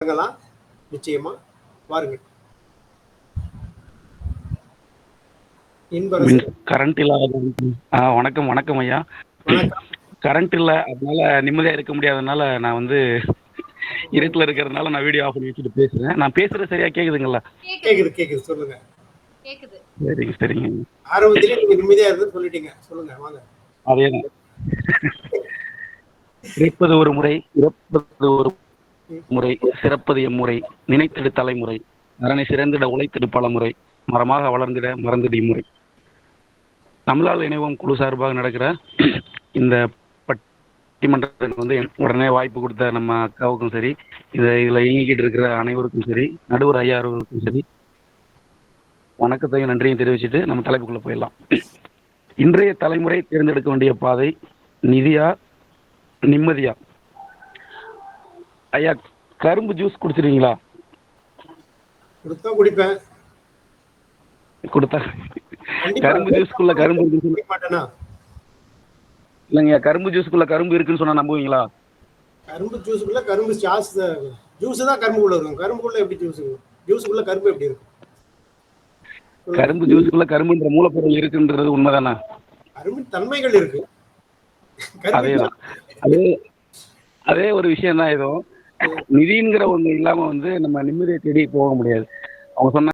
தொடங்கலாம். நிச்சயமா. வாருங்கள். இன்பரசு. கரண்ட் இல்லாத வணக்கம் வணக்கம் ஐயா. வணக்கம். கரண்ட் இல்ல, அதனால நிம்மதியா இருக்க முடியாதனால நான் வந்து இருட்டுல இருக்கிறதுனால நான் வீடியோ ஆஃப் பண்ணி வச்சுட்டு பேசுறேன். நான் பேசுறது சரியா கேக்குதுங்களா? கேக்குது, கேக்குது. சொல்லுங்க. கேக்குது. சரிங்க சரிங்க. ஆரம்பத்திலே நீங்க நிம்மதியா இருந்துன்னு சொல்லிட்டீங்க. சொல்லுங்க, வாங்க. அதேதான். இறைப்பது ஒரு முறை, இறப்பது ஒரு முறை, சிறப்பது எம்முறை, நினைத்திடு தலைமுறை, அரணை சிறந்திட உழைத்திடு பல முறை, மரமாக வளர்ந்திட மறந்திடு இம்முறை. தமிழால் இணைவோம் குழு சார்பாக நடக்கிற இந்த பட்டிமன்றத்துக்கு வந்து உடனே வாய்ப்பு கொடுத்த நம்ம அக்காவுக்கும் சரி, இதில் இயங்கிக்கிட்டு இருக்கிற அனைவருக்கும் சரி, நடுவர் ஐயா அவர்களுக்கும் சரி, வணக்கத்தையும் நன்றியும் தெரிவிச்சுட்டு நம்ம தலைப்புக்குள்ள போயிடலாம். இன்றைய தலைமுறை தேர்ந்தெடுக்க வேண்டிய பாதை நிதியா நிம்மதியா? ஐயா, கரும்பு ஜூஸ் குடிச்சிருக்கீங்களா? கொடுத்தா குடிப்பேன். கொடுத்தா கரும்பு ஜூஸ்க்குள்ள கரும்பு இருக்குன்னு மாட்டேனா? இல்லைங்க, கரும்பு ஜூஸ்க்குள்ள கரும்பு இருக்குன்னு சொன்னா நம்புவீங்களா? கரும்பு ஜூஸுக்குள்ள கரும்பு ஜூஸ் தான் கரும்புக்குள்ள இருக்கும். கரும்புக்குள்ள எப்படி ஜூஸ் இருக்கும்? ஜூஸுக்குள்ள கரும்பு எப்படி இருக்கும்? கரும்பு ஜூஸுக்குள்ள கரும்புன்ற மூலப்பொருள் இருக்குன்றது உண்மைதானே? கரும்பின் தன்மைகள் இருக்கு. அதேதான். அதே ஒரு விஷயம் தான். ஏதோ நிதிங்கிற ஒண்ணு இல்லாம வந்து நம்ம நிம்மதியை தேடி போக முடியாது. அவங்க சொன்ன